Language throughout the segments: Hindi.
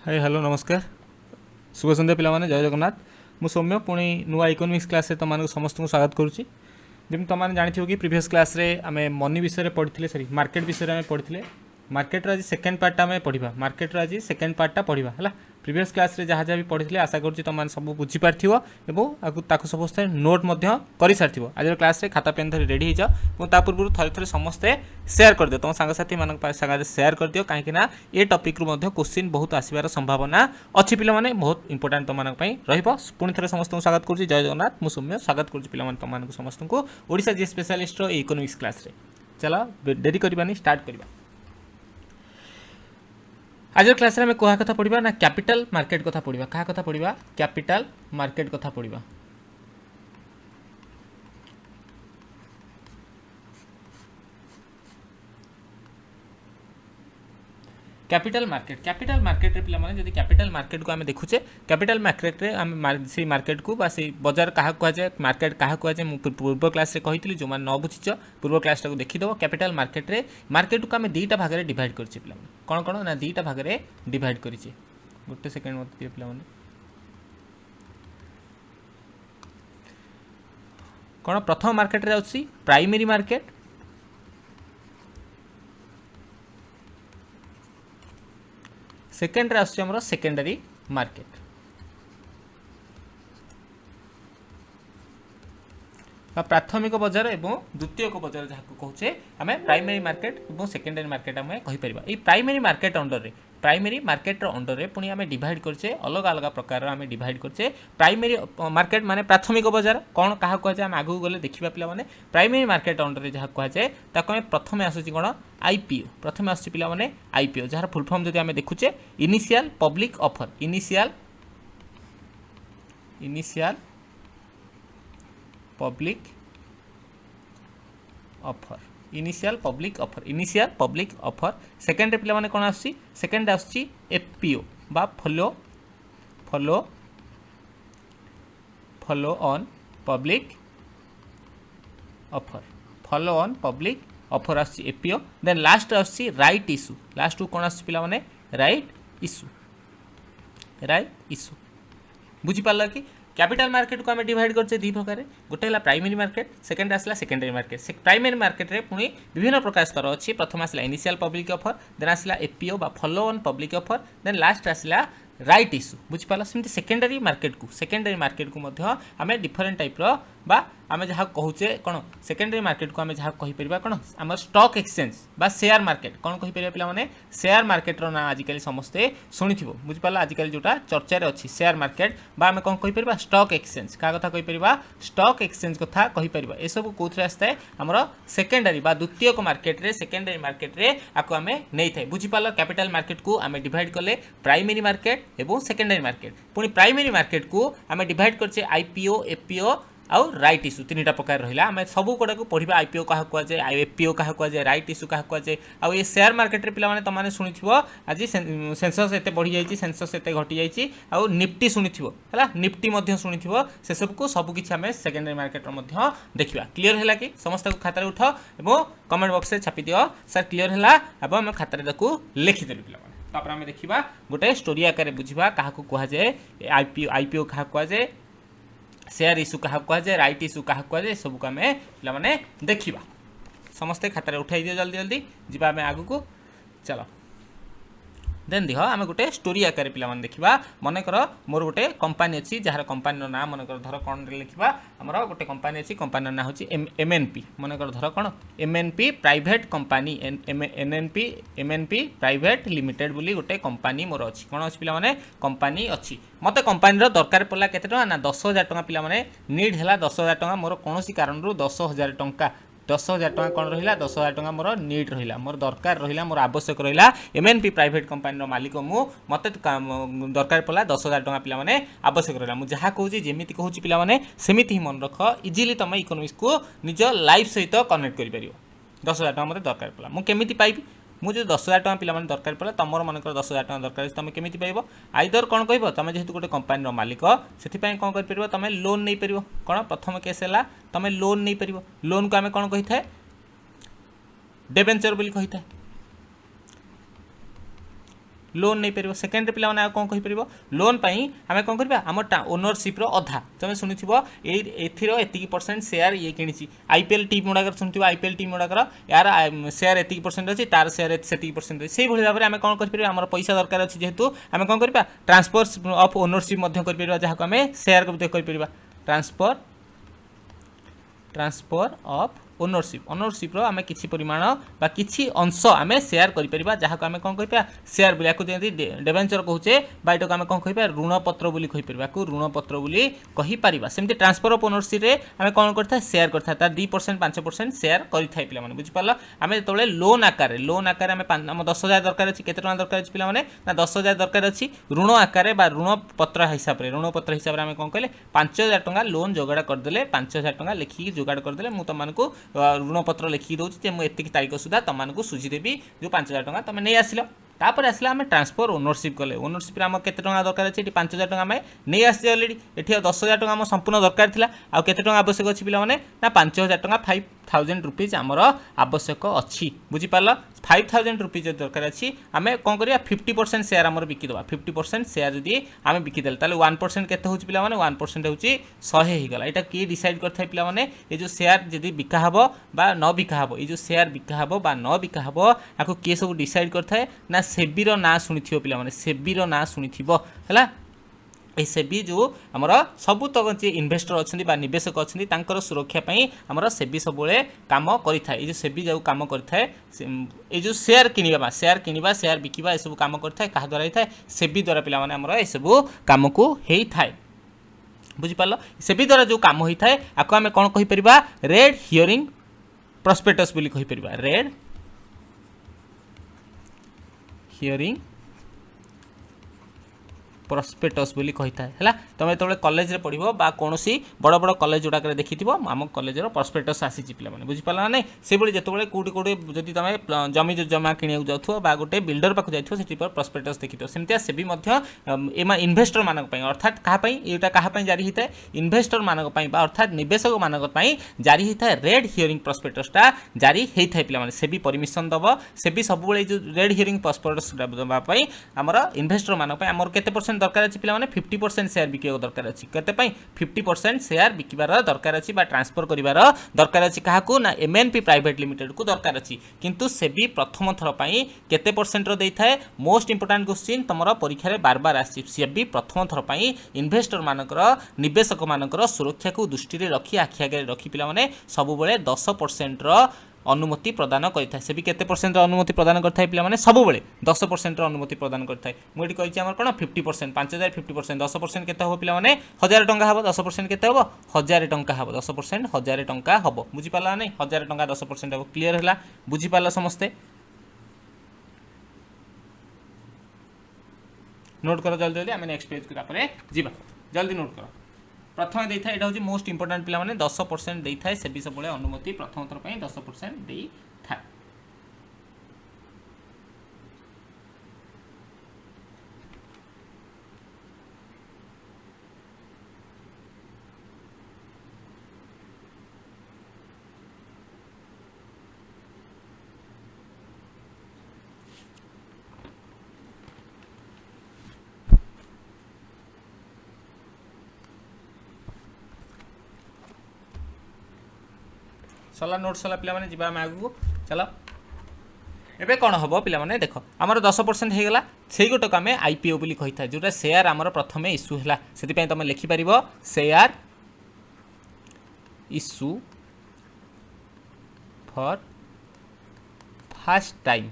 हाय हेलो नमस्कार शुभ संध्या पिलाने जय जगन्नाथ मु सौम्य पुणी नुआ इकोनॉमिक्स क्लास रे तुम समस्त को स्वागत करुच्ची जमी तुमने जानी कि प्रीवियस क्लास रे आम मनी विषय पढ़ी सरी मार्केट विषय में पढ़ी मार्केट आज सेकेंड पार्टा आम पढ़ा मार्केट आज सेकेंड पार्टा पढ़ा है प्रीवियस क्लास रे जहाँ जहाँ भी पढ़ी आशा करुँच तुमने सब बुझीपार और समस्त नोट कर सारी आज क्लास रे खाता पेन धरी रेडी हो पूर्व थे थे समस्ते सेयार कर दियो तुम सांगसाथी मान सेयार कर दियो कहीं ये टॉपिक रू क्वेश्चन बहुत आसबार संभावना अच्छी पिला बहुत इंपोर्टाट तुम पुणी थे समस्त स्वागत करुँच जय जगन्नाथ मु सौम्य स्वागत करुँच पिला तुम समस्त को ओडिशा जी स्पेशलिस्ट इकोनॉमिक्स क्लास रे चलो डेरी करवानी स्टार्ट करवा आज क्लास में क्या कथा पढ़ा ना कैपिटल मार्केट कथा पढ़ा क्या कथा पढ़ा कैपिटल मार्केट कथा पढ़ा कैपिटल मार्केट रे पिला माने जदि कैपिटल मार्केट को आम देखुचे कैपिटल मार्केट रे आम से मार्केट को बा से बाजार कहा कह जाए मार्केट कहा कह जाए पूर्व क्लास रे कही जो मैंने न बुझीच पूर्व क्लास टाक देखीदेव कैपिटल मार्केट रे मार्केट को आम दुईटा भाग में डिवाइड कर पिला कौन कौन ना दुईटा भाग में डिवाइड कर गोटे सेकेंड मत दिए पिला कौन प्रथम मार्केट रे आउछि प्राइमरी मार्केट सेकेंड रे आसुछि हमर सेकेंडरी मार्केट प्राथमिक बजार एवं द्वितीयक बजार जहाँ कहूचे आम प्राइमरी मार्केट और सेकेंडरी मार्केट आम कहीपर ये प्राइमरी मार्केट अंडर रे प्राइमरी मार्केट अंडर रे पुणी आम डिवाइड करछे अलग अलग प्रकार आम डिवाइड करछे प्राइमरी मार्केट माने प्राथमिक बजार कौन क्या कह जाए आम आगू गले देखा पिला माने प्राइमरी मार्केट अंडर रे जहाँ कह जाए ताको आम प्रथम आसुची कौन आईपीओ प्रथम आसुची पिला माने आईपीओ जार फुल फॉर्म जदि आम देखुचे initial public offer initial public offer initial public offer second रे पिला माने कोन आसी सेकेंड आसी एफपीओ बा फॉलो ऑन पब्लिक ऑफर आसी एफपीओ देन लास्ट आसी राइट इश्यू लास्ट को कोन आसी पिला माने राइट इश्यू बुझी पाला कि कैपिटल मार्केट को आम डिवाइड करछे दी प्रकार गोटे है प्राइमरी मार्केट सेकेंड आसला सेकेंडरी मार्केट प्राइमरी मार्केट रे पुणी विभिन्न प्रकार स्तर अच्छी प्रथम आसला इनिशियल पब्लिक ऑफर देन आसला एफपीओ बा follow on public offer then last आसला राइट इश्यू बुझीपाला सेमती सेकेंडरी मार्केट को मध्य आम डिफरेंट टाइप रो बा आम जहाँ कहूचे कौन सेकेंडरी मार्केट को आम जहाँ कहीपर कौन आम स्टॉक एक्सचेंज बा शेयर मार्केट कौन कहीपर पिला माने शेयर मार्केट रो ना आजिकल समस्ते शुणी बुझीपाला आजिकल जोटा चर्चा रे अच्छी शेयर मार्केट बा आम कौन कहीपर स्टॉक एक्सचेंज क्या कथा कहीपर स्टॉक एक्सचेंज कथा कहीपर ए सब कौन आसता है आमर सेकेंडरी बा द्वितीयक मार्केट रे सेकेंडरी मार्केट रे आपको आम नहीं थाए बुझीपाल कैपिटल मार्केट को आम डिवाइड कले प्राइमरी मार्केट एवं सेकेंडरी मार्केट पुणी प्राइमरी मार्केट को आम डिवाइड करछे आईपीओ एफपीओ आउ राइट इश्यू तीन प्रकार रहा आम सब गुड़ा को पढ़ा आईपीओ क्या कहुए एफपीओ क्या कहुए राइट इश्यू क्या कहुए आउ ये शेयर मार्केट रे पिला तुमने शुणी आज सेंसस एत बढ़ी जाइए सेंसस एत घटी जाइए आउ निफ्टी शुणी है निफ्टी शुणी से सबको सबकि आम सेकेंडरी मार्केट देखा क्लीयर है कि समस्त को खाता उठ और कमेंट बॉक्स में छापी दियो सर क्लीयर है अब आम खाता लिखिदेलु पिला आम देखा गोटे स्टोरी आकार बुझा क्या कहुए आईपीओ क्या कहुए शेयर इश्यू क्या कहुए राइट इश्यू क्या कहुए सब को आम पे देखा समस्ते खाता उठाई दियो जल्दी जल्दी जीवा आम आगू को चलो देन दिह आम गोटे स्टोरी आकार पिला देखा मनकर मोर गोटे कंपानी अच्छी जार कंपानी ना मनकर धर कौन लिखा आमर गोटे कंपानी अच्छी कंपानी ना हूँ एमएनपी मनकर धर कौन MNP private company MNP private limited बोली गोटे कंपानी मोर अच्छी कौन अच्छी पिला कंपानी अच्छी मत कंपानी दरकार पड़ा केते टका ना 10,000 टका पिला नीड है 10,000 टका मोर कौन कारण 10,000 टका 10,000 टका कौन रहा 10,000 टका मोर नीड रहा मोर दरकार रहा मोर आवश्यक रहा एमएनपी प्राइवेट कंपानी मालिक मु मत दरकार पड़ा 10,000 टका पिला आवश्यक रहा मुझे जहाँ कहूँ जमी कहूँ पिला सेमती ही मन रख इजिली तुम इकोनॉमिक्स को निज लाइफ सहित कनेक्ट कर 10,000 टका मत दरकार पड़ा मुझे पाइबी मुझे 10,000 टका पिला दरकार पड़ा तुम मनकर 10,000 टका दरकार तुम केमी पाइब आइदर कौन कह तुम जेहेतु गोटे कंपानी मालिक से कौन कर तुम लोन नहीं पार कौन प्रथम केस है तुम लोन नहीं पार लोन को आम कौन कही था डिबेंचर बोली कही था लोन नहीं पार सेकेंडरी पिला माने कौन कहि परिबो लोन पई आमे कौन करबा हम ओनरशिप रो अधा तुम शुनिथिबो एथिरो एतिकी परसेंट शेयर ये किनिछि आईपीएल टीम गुडाकर शुनिथिबो आईपीएल टीम गुडाकर यार शेयर एतिकी परसेंट अछि तार शेयर सेतिकी परसेंट अछि सेहि भली भाबरे आमे कौन करि परिबा हमर पैसा दरकार अछि जेहेतु आमे कौन करबा ट्रांसफर ऑफ ओनरशिप मध्य करि परिबा जहा को आमे शेयर को करि परिबा ट्रांसफर ऑफ ओनरशिप रो आमे किछि परिमाण बा किछि अंश आमे शेयर करि परिबा जहा को आमे कोन कहि परिबा शेयर बोली याकु जेंति डिबेंचर कहूचे बा एटो आमे कोन कहि परिबा ऋण पत्र बोली कहि परिबा को ऋण पत्र बोली कहि परिबा सेमति ट्रांसफर ऑफ ओनरशिप रे आमे कोन करथा शेयर करथा तार 2% 5% शेयर करि थाइ पिला माने बुझि पाला आमे तोले लोन आकार आमे 10000 दरकार अछि केते टका दरकार अछि पिला माने ना 10000 दरकार अछि ऋण आकार बा ऋण पत्र हिसाब रे आमे कोन कहले 5000 टका लोन जोगाड़ कर देले 5000 टका लिखि जोगाड़ कर देले मु त मानको ऋणपत्र लिखिक दूसरी मुझे एतिक तारीख सुधा तुमको सुझीदेवी जो 5000 टका तुम नहीं आसिल तापर आसला आम ट्रांसफर ओनरशिप कले ओनरशिप आम केते टका दरकार अच्छे 5000 टका आम नहीं आसी अलरेडी ये 10000 टका आम संपूर्ण दरकार था आउ केते टका आवश्यक अच्छी पे ना 5000 टका 5000 रुपीज आमर आवश्यक अच्छी बुझीपार 5000 रुपीज दरकार अच्छी आम कौन करिया 50% शेयर आमर बिकिदेवा 50% शेयर जदि आम बिकिदेले ताले 1% केते होची पिला माने 1% होची 100 ही गला एटा की डिसाइड करथाय पिला माने ए जो शेयर जदि बिका हबो बा न बिका हबो ए जो शेयर बिका हबो बा न बिका हबो आको के सब डिसाइड करथाय ना सेबीर ना शुनिथिबो पिला माने सेबीर ना शुनिथिबो हला सेबी जो आमर सबू तक जे इन्वेस्टर अच्छा निवेशक अच्छा सुरक्षा आमर सेबी सब कम कर सेबी जो कम कर जो शेयर किणवा शेयर बिकवा ये सब कम कर क्या द्वारा होता है सेबी द्वारा पिला आमर ये सब कम को होता है बुझिपार सेबी द्वारा जो कम होता है आपको आम कौन कहीपर रेड हियरिंग प्रस्पेक्टस बोली कहीपर रेड हियरिंग प्रस्पेक्टस बोली कही था तुम जो कॉलेज रे पढ़ो बा कौन बड़ बड़ कॉलेज गुड़ाक देखी आम कॉलेज प्रस्पेक्टस आसी पे बुझिपार ना से भाई जो कौटी कौटी जब तुम जमी जमा किणा जाऊ गोटे बिल्डर पाक जाइए प्रस्पेक्टस देखी सेमती से भी इन्वेस्टर मानक अर्थात क्या क्या जारी होता है इन्वेस्टर मानक अर्थात निवेशक मानक जारी होता है रेड हियरिंग प्रस्पेक्टसटा जारी होता है पे से भी परमिशन दब से भी सब जो रेड हियरिंग प्रस्पेक्टस देवाई आमर इन्वेस्टर मानक आमर केते दरकार अच्छी पे 50% शेयर बिकवा दरकार अच्छी केते 50% शेयर बिकबार दरकार अच्छी ट्रांसफर करार दरकार अच्छी क्या ना एमएनपी प्राइवेट लिमिटेड को दरकार अच्छी किंतु सेबी प्रथम थर केते परसेंट रो देता है मोस्ट इंपोर्टेंट क्वेश्चन तुम परीक्षा रे बार बार आसी सेबी प्रथम थर इन्वेस्टर मानकर निवेशक मानकर सुरक्षा को दृष्टि रे रखी आखि आगे रखी पिला माने सब बेले 10% रो अनुमति प्रदान करता है से भी केते परसेंट अनुमति प्रदान करता है पे सब 10% अनुमति प्रदान करता है मुझे कही आम कौन 50% 5000 50% 10% केते हम पे 1000 टंका हम 10% केते हम 1000 टंका हम 10% 1000 टंका हम बुझीपारा नहीं 1000 टंका 10% हम क्लीयर है बुझीपारा समस्ते नोट कर जल्दी जल्दी आम नेक्स्ट पेज को जीवा जल्दी नोट कर प्रथम देता है ये मोस्ट इंपोर्टेंट पिला 10% देता है से भी सब अनुमति प्रथम थर 10% देता है सला नोट सला पिला जीवा आगू चलो एबे कौन हम पे देख आमर 10% होगा से गोटे आम आईपीओ बोली कही था जोटा शेयर आमर प्रथम इश्यू है से तुम लिखिपर share issue for first time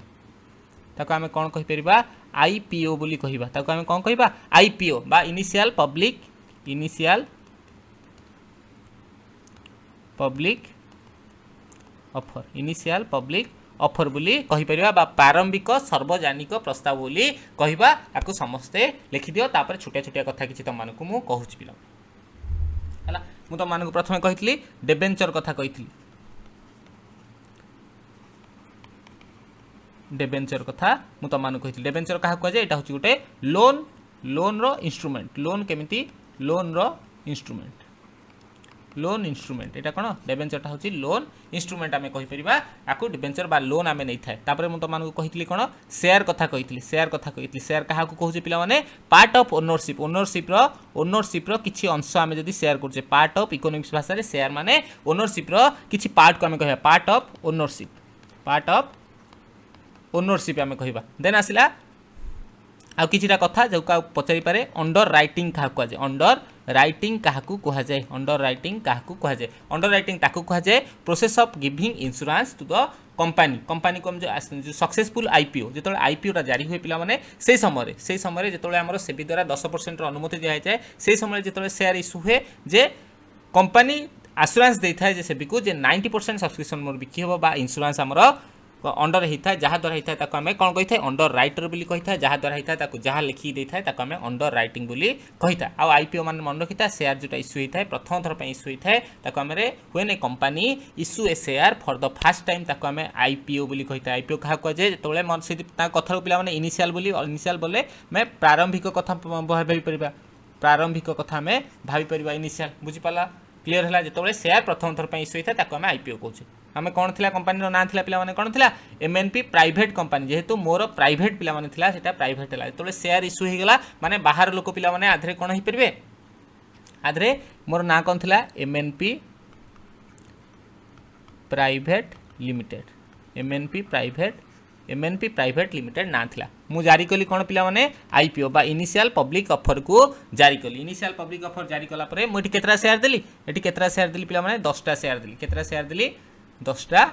ताको आम कौन कहीपर आईपीओ बोली कहबा ताको आम कौन कहबा आईपीओ बा initial public offer initial public offer बोली कहीपर प्रारंभिक सार्वजनिक प्रस्ताव बोली कहबा आपको समस्ते लिखिदियो तापर छोटिया छोटिया कथा किछि तुम मानकु मु कहूछि पिला हला मु तुम मानकु प्रथमे कहितली डिबेंचर कथा कहितली डिबेंचर कथा मु तुम मानकु कहितली डिबेंचर काहा कहजे एटा होछि गोटे लोन रो इंस्ट्रूमेंट लोन केमिति लोन रो इंस्ट्रूमेंट लोन इंस्ट्रूमेंट एटा कौन डिबेंचरटा हूँ लोन इंस्ट्रूमेंट आम कहीपर आपको डिबेंचर बा लोन आम नहीं थाए तापर मुझे तुमको कही कौन शेयर कथा कही शेयर कथा कही शेयर क्या कहूँ पे पार्ट ऑफ ओनरशिप किसी अंश आम जब शेयर करुचे पार्ट ऑफ इकोनॉमिक्स भाषा शेयर माने ओनरशिप किसी पार्ट को आम कह पार्ट ऑफ ओनरशिप आम कह देन आसला आउ किछिटा कथा जो पचारि पारे अंडर राइटिंग क्या कहुए अंडर राइटिंग क्या कहुए अंडर राइटिंग क्या कहुए अंडर राइटिंग ताकू कहुए process of giving insurance to the company को जो सक्सेसफुल आईपीओ जो आईपीओ जारी हुए पे से समय जो आम सेबी द्वारा 10% अनुमति दी जाए से समय जो शेयर इश्यू हुए जे कंपनी आश्योरेंस दे था सेबी को 90% सब्सक्रिप्शन मोर बिक्री हम बा इंश्योरेंस आमर अंडर होता है जहाँ द्वारा होता है आम कौन कही था अंडर राइटर बोली कही था जहाँ द्वारा होता है जहाँ लिखिकी दे था आम अंडर राइटिंग बोली कही था आउ आईपीओ मान मन रखी था शेयर जो इश्यू होता है प्रथम थर पर इश्यू होता है आम हुए नहीं company issue A share for the fast time आम आईपीओ बोली कही था आईपीओ क्या कहुए जो कथा पे इनिशियल बोले मैं प्रारंभिक कथा भाई प्रारंभिक कथा आम भाईपर इनिशियल बुझीपारा क्लीयर है जो शेयर प्रथम थर पर इश्यू होता है आम आईपीओ कहूँ आम कौन थी कंपानी ना था पे कौन थी एमएनपी प्राइवेट कंपानी जेहेतु मोर प्राइवेट पे प्राइवेट है जो शेयर इश्यू होगा माने बाहर लोक पे आधे कौन हो पारे आधे मोर ना कौन थी MNP private limited MNP private limited ना था मु जारी कली कौन पे आईपीओ बा इनिशियल पब्लिक ऑफर को जारी कली इनिशियल पब्लिक ऑफर जारी कलापर मुझे केतरा शेयर देली ये केतरा शेयर देली पे 10टा शेयर देली केतरा शेयर देली 10टा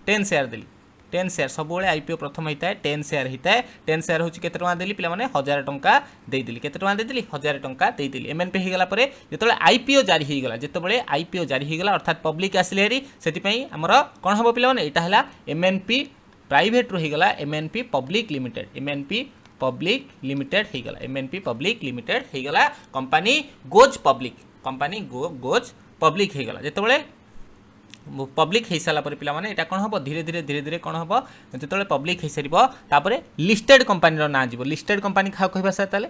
10 शेयर देली 10 शेयर सब आईपीओ प्रथम होता है 10 शेयर होता है 10 शेयर हूँ केते टଙ୍କା देली पे 1000 टଙ୍କା देदेली केते टଙ୍କା देदेली 1000 टଙ୍କା देदेली एमएनपी होगला परे जो आईपीओ जारी होगला जो आईपीओ जारी होगला अर्थात पब्लिक आसिले हेरी से आमर कौन हम पे यहाँ है एमएनपी प्राइवेट होगला MNP public limited MNP public limited होगला एमएनपी पब्लिक लिमिटेड होगला कंपनी गोज पब्लिक होगला जो पब्लिक हो सारा पे यहाँ कौन हम धीरे धीरे कौन हम जो पब्लिक हो सारे लिस्टेड कंपानी ना जीव लिस्टेड कंपानी क्या कह सर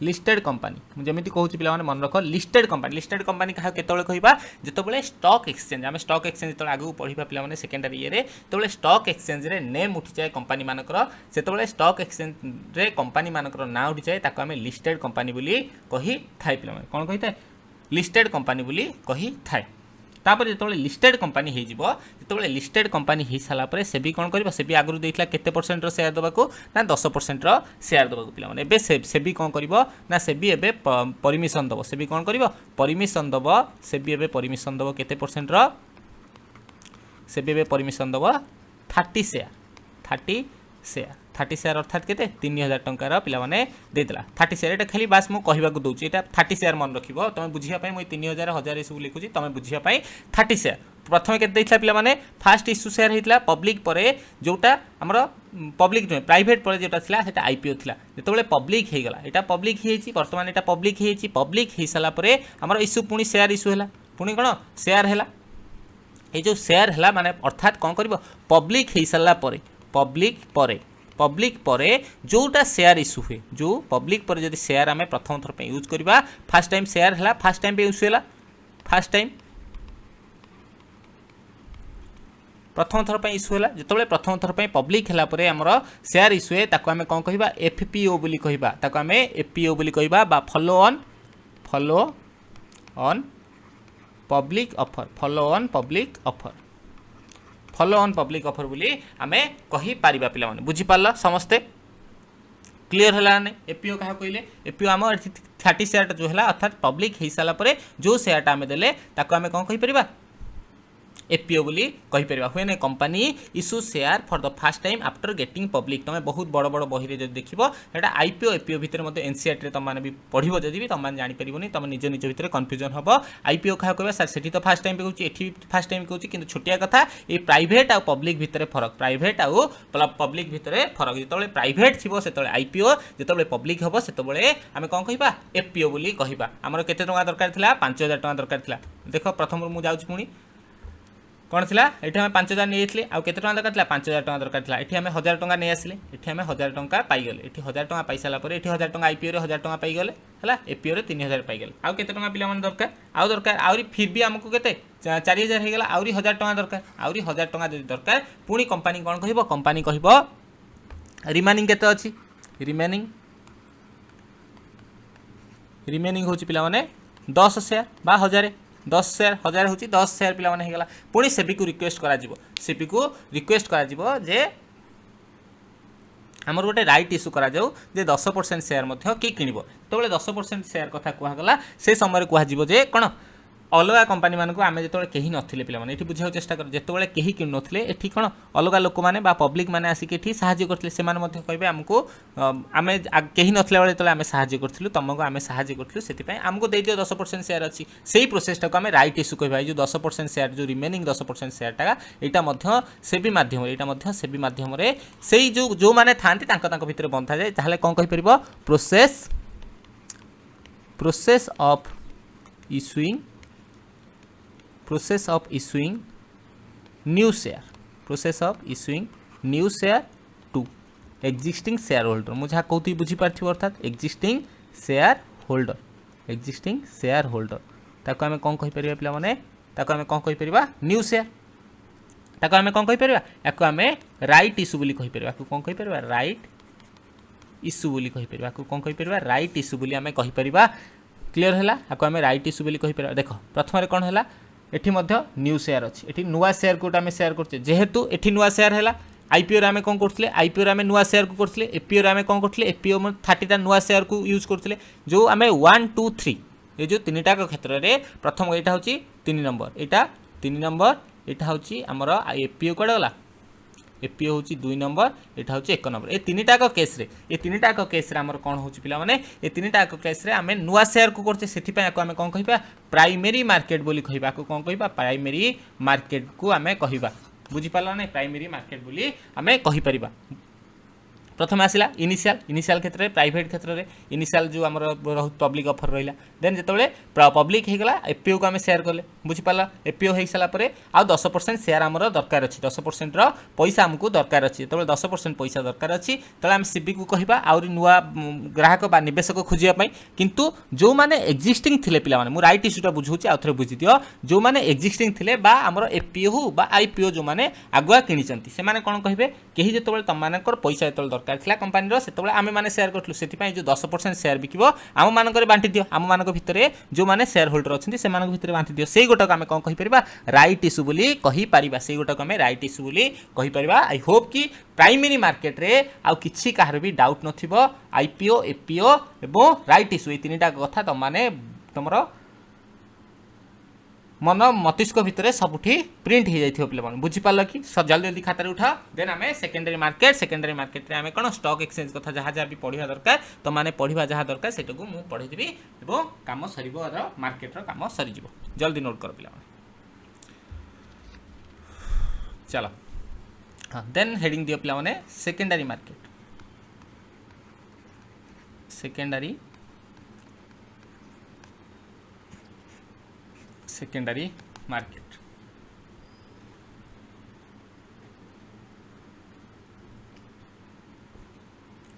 लिस्टेड कंपानी जमी कहूँ पे मन रख लिस्टेड कंपानी क्या केतले कहवा जो स्टॉक एक्सचेंज आम स्टॉक एक्सचेंज जो आगे पढ़ा पे सेकेंडरी ये जो स्टॉक एक्सचेंज रे नेम उठी जाए कंपानी मानकर से स्टॉक एक्सचेंज रे कंपानी मानकर ना उठी जाए आम लिस्टेड कंपानी बोली कही थाए पे कौन कही था लिस्टेड कंपानी बोली कही थाए तापर जो लिस्टेड कंपानी हो लिस्टेड कंपानी हो सारापर से भी कौन कर से भी आगुरी देता केते परसेंट शेयर देवाक ना 10% शेयर देवाक पे से भी कौन कर से भी एवं परमिशन दब से भी कौन कर परमिशन दब से भी एवं परमिशन दब केते परसेंट से भी एवं परमिशन दब 30 शेयर अर्थात के 3000 टंकार पे देदेला 30 शेयर ये खाली बास मुझे कहवाक दूसरी यहाँ 30 शेयर मन रख तुम बुझापी मुझे 3000 1000 सब लिखुची तुम बुझापी 30 शेयर प्रथम के पे फास्ट इश्यू शेयर होता पब्लिक पर जोटा आम पब्लिक नुहे प्राइवेट पर जोटा था आईपीओ था जो पब्लिक होगला यहाँ पब्लिक बर्तमान यहाँ पब्लिक हो सारापर आम इश्यू पुणी शेयर इश्यू है पुणी कौन शेयर है ये जो शेयर है माने अर्थात कौन कर पब्लिक हो सारापर पब्लिक पर जोटा शेयर इश्यू हुए जो पब्लिक पर जब शेयर आम प्रथम थर यूज करवा फास्ट टाइम शेयर है फास्ट टाइम पे इश्यू है फास्ट टाइम प्रथम थर पर इश्यू है जो प्रथम थर पर पब्लिक है आमर शेयर इश्यू है आम कौन कह एफपीओ बोली कहवा आम एफपीओ बोली कहवा फॉलो ऑन पब्लिक ऑफर बोली आम कहीपर पे बुझीपार समस्ते क्लीयर है एपीओ क्या कहले एपीओ आम 30 शेयर जो है अर्थात पब्लिक हो सारापर जो शेयरटा आम देले आम कौन कहीपर एपीओ बोली कहीपर हुए ना company issue share for the fast time after getting public तुम बहुत बड़ बड़ बही जो देख यहाँ आईपीओ एपीओ भितर एनसीईआरटी तुम भी पढ़ो जब भी तुम जापर तुम निज निज भितर कन्फ्यूजन हम आईपीओ क्या कह सर से तो फास्ट टाइम पे कहूँ ये फास्ट टाइम कहूँ कि छोटिया कथा ये प्राइवेट आउ पब्लिक भितर फरक प्राइवेट आउ पब्लिक भितर फरक जो प्राइवेट थी से आईपीओ जो पब्लिक हम से आम कौन कह एफपीओ बोली कहवा आमर केते टଙ୍କା दरकार था 5000 टଙ୍କା दरकार था देख प्रथम मुझे जाऊँ पुणी कौन थिला एठी हमें 5000 नै आइथिले आ केते टका दरकार थिला 5000 टका दरकार थिला एठी हमें 1000 टका नै आसिले एठी हमें 1000 टका पाई गेले एठी 1000 टका पाई साला पर एठी 1000 टका आईपीओ रे 1000 टका पाई गेले हला एपीओ रे 3000 पाई गेले आ केते टका पिला मन दरकार आउरी फिर भी हमको केते 4000 हे गेला आउरी 1000 टका दरकार आउरी 1000 टका जदि दरकार पुनी कंपनी कोन कहिबो कंपनी कहिबो रिमेनिंग केते अछि रिमेनिंग होची पिला माने 10 शेयर बा 1000 10 शेयर 1000 होची 10 शेयर पिला माने हे गेला पुनी सेबी को रिक्वेस्ट करा जिवो जे हमर गोटे राइट इश्यू करा जाऊ जे 10% शेयर मध्य की किनिबो तो 10% शेयर कथा कुहा गला से समय कुहा जिवो जे कोन अलग कंपनी मानक आम जो कहीं नथिले पिला माने एठी बुझाउ चेष्टा कर जेतबेले कहीं किन नथिले एठी कोन अलग लोक माने बा पब्लिक माने आसी के एठी सहाय्य करथिले से माने मध्ये कहबे हमको आमे कहीं नथिले बेले तले आमे सहाय्य करथिलु तमको आमे सहाय्य करथिलु सेति पय हमको दे दियो 10% शेयर अछि सेही प्रोसेस टा को आमे राइट इश्यू कहबा जो 10% शेयर जो रिमेनिंग 10% शेयर टा एटा मध्ये सेबी माध्यम रे सेही जो माने थांती तांको भितर बंधा जाय ताहले कोन कहि परिबो process of issuing new share to existing shareholder मुझे कहती बुझी पार्थि अर्थात existing shareholder ताको हमें कौन कहि परिबा पिला माने ताको हमें कौन कहि परिबा न्यू शेयर ताको हमें कौन कहि परिबा याको हमें राइट इश्यू बोली कहि परिबा कौन कहि परिबा राइट इश्यू बोली कहि परिबा कौन कहि परिबा राइट इश्यू बोली हमें कहि परिबा क्लियर हैला याको हमें राइट इश्यू बोली कहि परिबा देखो प्रथम रे कोन हैला एठी मध्य न्यू शेयर अछि एठी नुवा शेयर कोट आमे शेयर करछे जेहेतु एठी नुवा शेयर हैला आईपीओ रे आमे कोन करथले आईपीओ रे आमे नुवा शेयर को करथले एपीओ रे आमे कोन करथले एपीओ में 30 टा नुवा शेयर को यूज करथले जो आमे 1 2 3 ए जो तीनटा को क्षेत्र रे प्रथम एटा होची 3 नंबर एटा होची हमर एपीओ कोड गला एपीओ होची 2 नंबर एटा होची 1 नंबर ए तीनटा को केस रे हमर कोन होची पिला माने ए तीनटा को केस रे आमे नुवा शेयर को करछे सेथि पय आको आमे कोन कहिबा प्राइमरी मार्केट बोली कहिबा को कोन कहिबा प्राइमरी मार्केट को आमे कहिबा बुझी पाला नै प्राइमरी मार्केट बोली आमे कहि परिबा प्रथम आसिला इनिशियल क्षेत्र में प्राइवेट क्षेत्र में इनिशियल जो आमर बहुत पब्लिक ऑफर रहिला देन जेतबेले पब्लिक हे गला एपीओ को आमे शेयर करले बुझी पाला एपीओ हे साला परे आ 10% शेयर आमर दरकार अछि 10% रो पैसा हमको दरकार अछि तबे 10% पैसा दरकार अछि तले हम सीबी को कहिबा आउरी नुवा ग्राहक बा निवेशक खोजिया पई किंतु जो माने एग्जिस्टिंग थिले पिला माने मु राइट इश्यूटा बुझौछि आ थरे बुझि दियो जो माने एग्जिस्टिंग थिले बा आमर एपीओ हो बा आईपीओ जो माने आगुआ किनिचंती से माने कोन कहिबे केही जेतबेले तम मानकर पैसा जेतबेले दरकार थिला कंपनी रो सेतबेले आमे माने शेयर करथलु सेति पई जो 10% शेयर बिकिबो आम मानकर बांटी दियो आम मानक भितरे जो माने शेयर होल्डर अछंती से मानक भितरे बांटी दियो सेही गोटा आमे कोन कहि परिबा राइट इश्यू बोली कहि परिबा सेही गोटा आमे राइट इश्यू बोली कहि परिबा आई होप कि प्राइमरी मार्केट रे आ किछि काहर भी डाउट नथिबो आईपीओ एपीओ एवं राइट इश्यू ए तीनटा कथा त माने तमरो मन मस्तिष्क भितर सबुठी प्रिंट हो जाइथिबो पिला मन बुझी पाल कि जल्दी जल्दी खाता रे उठा देन आमे सेकेंडरी मार्केट रे आमे कोन स्टॉक एक्सचेंज कथा जहा जहा भी पढिबा दरकार तो माने पढिबा जहा दरकार सेटको मु पढि देबी एवं काम सरीबो र मार्केट रो काम सरी जिवो जल्दी नोट कर पिला मन चलो हां देन हेडिंग दियो पिला माने सेकेंडरी मार्केट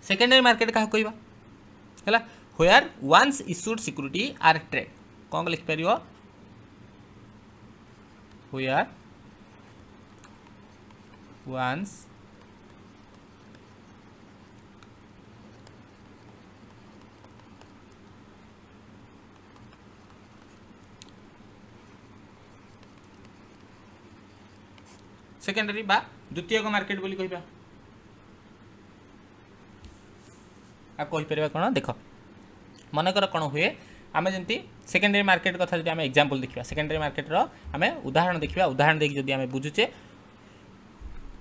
सेकेंडरी मार्केट का कहबा हला where once issued security are trade कोन लिख परियो व्हेयर वंस सेकेंडरी बा द्वितीय मार्केट बोली कहबा आ कहि परबा कोन देखो मन कर कोन हुए आमे जंती सेकेंडरी मार्केट कथा जदि आमे एग्जांपल देखिबा सेकेंडरी मार्केट रो आमे उदाहरण देखिबा उदाहरण देखि जदि आमे बुझुचे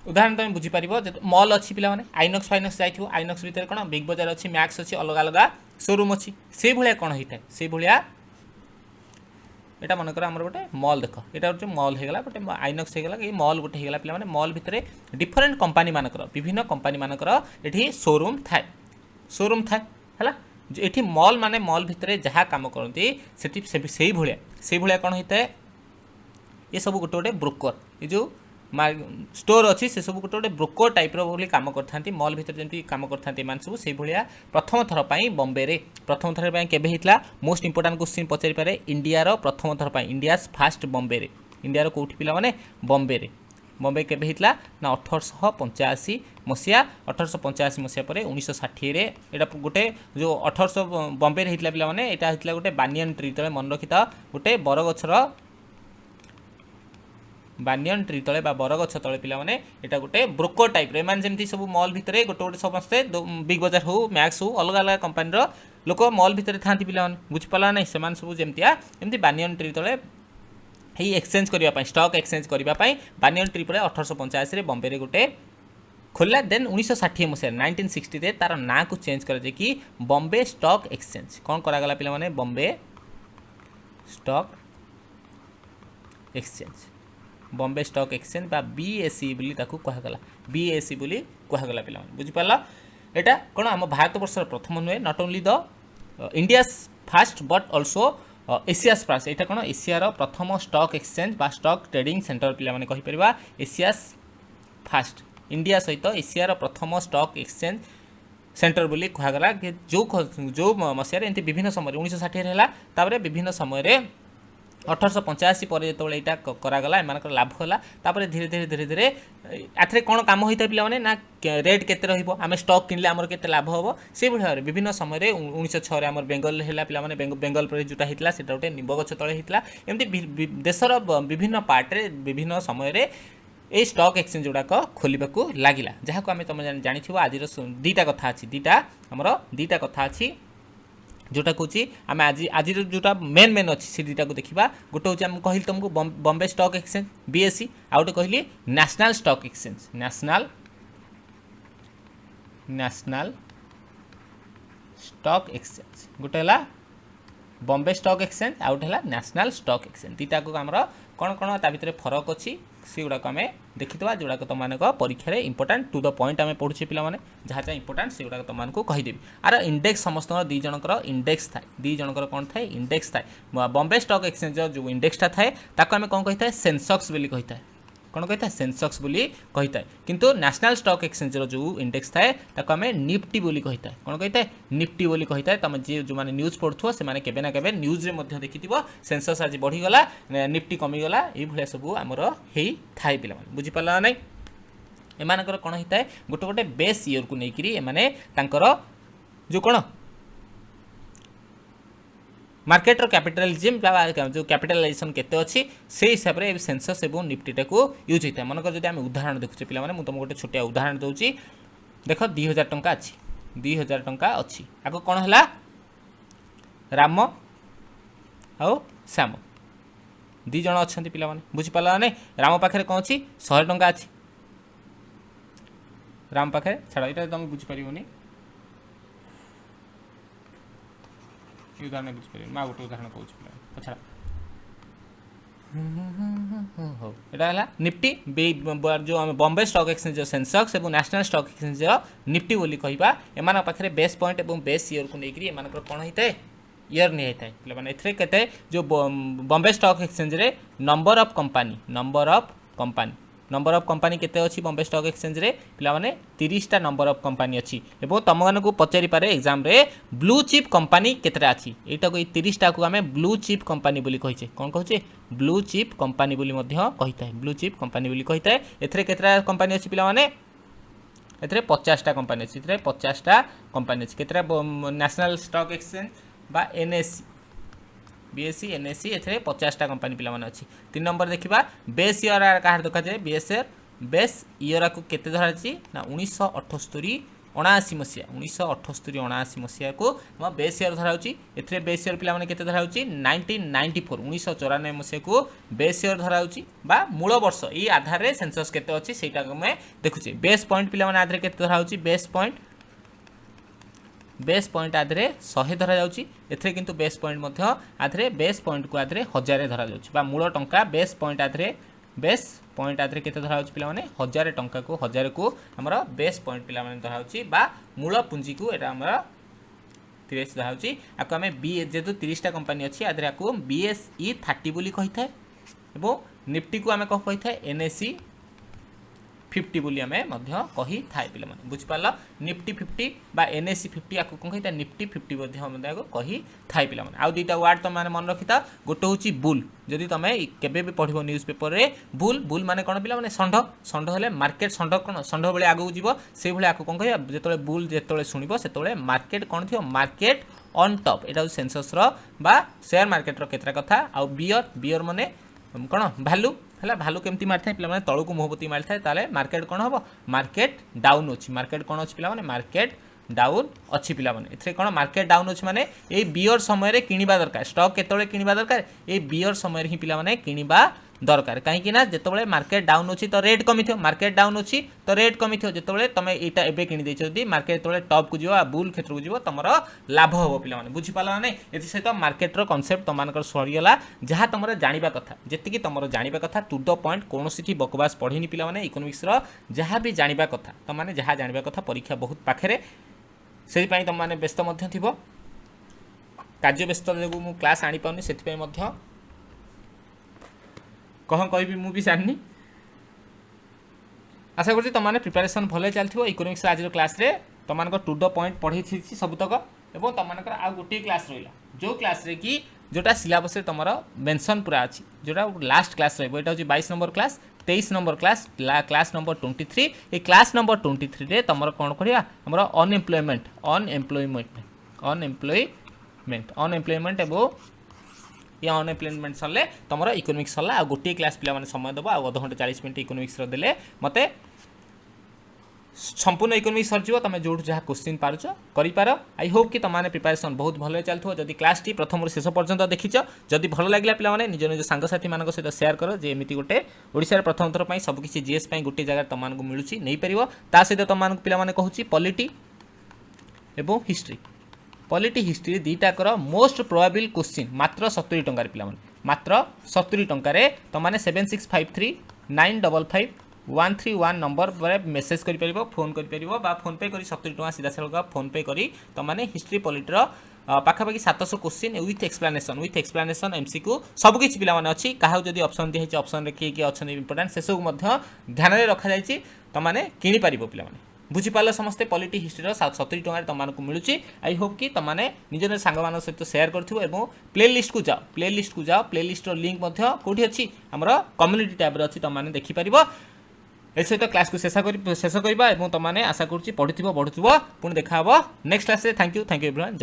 उदाहरण तुम बुझी पारिबो मॉल अछि पिला माने आइनॉक्स फाइनॉक्स जाइथिबो आइनॉक्स भीतर कोन बिग बाजार अछि मैक्स अछि अलग अलग शोरूम अछि से भलिया कोन होइता से भलिया एटा मन कर हमर गोटे मॉल देखो एटा होचे मॉल हे गला गोटे आइनॉक्स हे गला ए मॉल गोटे हे गला पिला माने मॉल भितरे डिफरेंट कंपनी मानकर विभिन्न कंपनी मानकर एठी शोरूम थाए हला एठी मॉल माने मॉल भितरे जहा काम करंती सेठी सेही भलिया कोन होइता ये सब गोटे गोटे ब्रोकर ये जो स्टोर अच्छी से सब गोटे गोटे ब्रोकर टाइप बोली कम करते मल भितर जमी कम करते सब से भाया प्रथम थर पर बम्बे रे प्रथम थर पर केबे होता मोस्ट इंपोर्टाट क्वेश्चन पचारि पारे इंडिया प्रथम थर पर इंडिया फास्ट बम्बे रे इंडिया कौटी पिला माने बम्बे रे बम्बे केबे होता ना 1885 मसीहा 1885 मसीहा पर 1960 रे एटा गोटे जो 1800 बम्बे रे होता पिला माने एटा होता गोटे बानियन ट्री तले मन रखिता गोटे बरगछर बानियन ट्री तले बरगछ तले पिला माने एटा गोटे ब्रोकर टाइप रे माने जेमती सब मॉल भितरे गोटे गोटे समस्ते बिग बजार हो मैक्स हो अलग अलग कंपनी रो लोक मॉल भितरे थांती पिला माने बुझ पाला नै सेमान सब जेमतिया एमती बानियन ट्री तले ही एक्सचेंज करबा स्टॉक एक्सचेंज करबा बानियन ट्री पर 1885 रे बम्बे रे गोटे खोला देन 1960 मसीह 1960 रे तार ना को चेंज कर कि बम्बे स्टॉक एक्सचेंज कौन करागला पिला माने Bombay stock exchange Bombay stock exchange बा बीएसई बोली ताकू कहगला बीएसई बोली कहगला पिला माने बुझि पाला एटा कोन हम भारत वर्षर प्रथम नुए not only the India first but also Asia's first एटा कोन एशियार प्रथम स्टॉक एक्सचेंज बा स्टॉक ट्रेडिंग सेंटर पिला माने कहि परिबा एशियास फास्ट इंडिया सहित एशियार प्रथम स्टॉक एक्सचेंज सेंटर बोली कहगला जो मसीह एमती विभिन्न समय 1960 है तापर विभिन्न समय 1885 पर जो यहाँ करागला एम लाभ है धीरे धीरे धीरे धीरे आथे कौन कम होता है पे ना रेट केते आम स्टॉक किनले आमर केते लाभ हम से भाव में विभिन्न समय 1906 आम बेंगल है पे बेंगल पर जोटा होता है गोटे निंब गछ तले होता एमती देशर विभिन्न पार्टे विभिन्न समय ये स्टॉक एक्सचेंज गुड़ाक खोलने को लगिला जहाँ को आम तुम जानी आज दीटा कथा अच्छी दीटा कथा अच्छी जोटा कौच आम आज आज जोटा मेन अच्छी से दुटा को देखा गोटे हूँ आम कहली तुमको बम्बे स्टॉक एक्सचेंज बीएसई आउ गोटे कहली national stock exchange national stock exchange गोटे है बम्बे स्टॉक एक्सचेंज आउ गोटे है नेशनल स्टॉक एक्सचेंज दुटा को आमर कौन कौन ता भीतर फरक अच्छी से गुड़ाक आम देखीदा जोड़ाक तुम परीक्षा इंपोर्टाट टू द पॉइंट आम पढ़ुचे पे जहाँ जहाँ इंपोर्टाट से गुड़ाक तुमको कहीदेवी आर इंडेक्स समस्त दी जनकर इंडेक्स थाए दी जनकर कौन थाए इंडेक्स थाए बम्बे स्टॉक एक्सचेंज जो इंडेक्सटा थाए ताको आम कौन कही सेंसेक्स बोली कही थाए कौन कही सेंसेक्स बोली कही थाए किंतु नेशनल स्टॉक एक्सचेंज जो इंडेक्स थाए ताको आम निफ्टी बोली कही थाए कौन कही निफ्टी बोली कही थाए तुम जी जो मैंने न्यूज पढ़ुव से केबे ना केबे न्यूज रे मध्य देखिथिबो सेंसस आज बढ़ीगला निफ्टी कमीगला ये भाया सब आमर हे थाए पिला बुझीपारा ना एमानकर कौन होता है गोटे गोटे बेस इयर को लेकिन एमाने तांकर जो कौन मार्केटर कैपिटलिज्म जो कैपिटलाइजेशन केते अच्छी से हिसाब से सेंसस और निफ्टीटा को यूज होता है मनकर जब आम उदाहरण देखुचे पे मुझे तुमको गोटे छोटिया उदाहरण दूसरी देख 2000 टंका अच्छी 2000 टंका अच्छी आगे कौन है राम आउ श्याम दी जन अच्छा पे बुझीपारा ना राम पाखे कौन अच्छी 100 टंका अच्छी राम पाखे छाड़ ये तुम बुझीपार उदाहरण बुझीपार मैं गोटे उदाहरण कहूँ छाड़ यहाँ निफ्टी जो आम बम्बे स्टॉक एक्सचेंज सेंसेक्स और नेशनल स्टॉक एक्सचेंज निफ्टी बोली कहवा एम पाखे बेस पॉइंट और बेस इयर को लेकर एम कौन होता है इयर नहीं होता है पे एथे जो बम्बे स्टॉक एक्सचेंज रे नंबर ऑफ कंपनी केते अच्छी बम्बे स्टॉक एक्सचेंज रे पिला माने 30टा नंबर ऑफ कंपनी अच्छी एवं तुम मन को पचारि पारे एग्जाम रे ब्लू चिप कंपनी केतेटा अच्छी एटा को 30टा को आमे ब्लू चिप कंपनी बोली कहिचे कौन कहचे ब्लू चिप कंपनी बोली मध्य कहिता है ब्लू चिप कंपनी बोली कहिता है एथरे केतेटा कंपनी अच्छी पिला माने एथरे 50टा कंपनी अच्छी एथरे 50टा कंपनी अच्छी केतेटा नेशनल स्टॉक एक्सचेंज बा एनएससी बीएससी एनएससी एथरे 50टा कंपनी पिला माने अच्छी 3 नंबर देखिबा बेस इयर कहार देखा जाए बेस इयर को केते धरा छी ना 1978 79 मसीहा 1978 79 मसीहा को हम बेस इयर धरा होची एथरे बेस इयर पिला माने केते धरा होची 1994 1994 मसीहा को बेस इयर धरा होची बा मूल वर्ष ई आधार रे सेंसस केते अछि सेटा को मैं देखुची बेस पॉइंट पिला माने आधार केते धरा होची बेस पॉइंट आधे 100 धरा जाउची एथरे किंतु बेस पॉइंट मध्य आधे बेस पॉइंट को आधे 1000 धरा जाउची बा मूल टंका बेस पॉइंट आधे केते धरा होची पिला माने 1000 टंका को 1000 को हमरा बेस पॉइंट पिला माने धरा होची बा मूल पूंजी को एटा हमरा 30 धरा होची आको हमें बी जेतु 30टा कंपनी अछि आधे आको बीएसई 30 बोली कहि थाए एबो निफ्टी को आम कह कही था NSE 50 बोली आम कही थाए पे बुझिपार निफ्टी 50 बा NSE 50 आपको कौन कही था निफ्टी 50 कही थाए पे आउ दुईटा वार्ड तुम मन रखी था गोटे हूँ बुल जदि तुम केबे भी पढ़ो न्यूज पेपर रे बुल बुल माने कौन पिला माने षंढ षंढ हेले मार्केट षंढ कौन षंढ भाई आगू जीव से भाई आपको कौन कह जो बुल जो शुणव से मार्केट कौन थी मार्केट ऑन टॉप यहाँ सेंसस बा शेयर मार्केट केतरा कथा आउ बियर बियर माने कौन भालू है भालू केमती मारी था पे तलू को मुहबती मारी था मार्केट कौन हम मार्केट डाउन अच्छी मार्केट कौन अच्छी पे मार्केट डाउन अच्छी पे कौन मार्केट डाउन अच्छी माने ये बियर समय किणवा दरकार स्टॉक केतले किणवा दरकार ये बियर समय ही पे किणवा दरकार कहीं जिते मार्केट डाउन अच्छी तो रेट कमी थो मार्केट डाउन अच्छी तो रेट कमी थो जिते तुम यहाँ एवं किणी जदि मार्केट जो टॉप को जीव बुल क्षेत्र को जीव तुम लाभ हम पे बुझीपार मैंने ये सहित मार्केटर कनसेप्ट तुम सरीगला जहाँ तुम जाना कथा जी तुम जाना कथा टू द पॉइंट कौन सी बकवास पढ़ीनी पे इकोनोमिक्स जहाँ भी जाना कथा तुमने जहाँ जाना कथा परीक्षा बहुत पाखे से तुमने व्यस्त थो कार्य व्यस्त जो मुझे क्लास आनी पाऊनी से कह कहि मुझे जानी आशा करुँच तुमने प्रिपेरेसन भले चलती इकोनोमिक्स आज क्लास रे तुम टू द पॉइंट पढ़ी सबुतक और तुम आउ गोटे क्लास रहा जो क्लास रे कि जोटा सिलेबस तुम मेंशन पूरा अच्छी जोटा लास्ट क्लास रहा 22 number class 23 number class class number 23 ये क्लास नंबर 23 रे तुम कौन करिया हमर अनएम्प्लॉयमेंट एवं ये अनएम्प्लॉयमेंट सरले तुम इकोनोमिक्स सरला आ गोटे क्लास पे समय देव आध घंटे 40 मिनट इकोनोमिक्स देले मते संपूर्ण इकोनोमिक्स सरजिव तुम जो जहाँ क्वेश्चन पार्च कर आई होप कि तुमने प्रिपेरेसन बहुत भले चलती जदि क्लास टी प्रथम शेष पर्यंत देखीच जदि भल लगे पे निज निज सांगसाथी मान सहित सेयार कर जे एमती गोटे ओडिशा प्रथम थर सबकि जीएस गोटे जगह तुमको मिलूँ नहीं पार ता सहित तुमको पे कहूँ पॉलिटी एवं हिस्ट्री पॉलिटी हिस्ट्री दुईटाकर मोस्ट प्रोबेबल क्वेश्चन मात्र 70 टंकार पे मात्र 70 टंकार तुमने 7653955131 नंबर पर मेसेज कर फोन कर फोन पे कर 70 टଙ୍କା सीधा साधा फोन पे कर तुमने हिस्ट्री पॉलिटर पाखापाखि 700 क्वेश्चन विथ एक्सप्लानेसन एमसीक्यू सबकि पिला अच्छी क्या जब ऑप्शन दिखाई ऑप्शन रे किए अच्छा इंपोर्टेंट से सब ध्यान में रखा जाए तुमने किपर पे बुझीपार समस्ते पॉलिटी हिस्ट्री 70 टଙ୍କା तुमको मिलूँ आई होप कि तुमने निज निज सांग सहित शेयर कर प्ले लिस्ट को जाओ प्ले लिस्ट लिंक कौटी अच्छी आम कम्युनिटी टैब अच्छी तुमने देखिपर ए सहित क्लास को शेष करवा तुमने आशा करुँच पढ़ुव बढ़ुव पुणी देखा next class thank you everyone.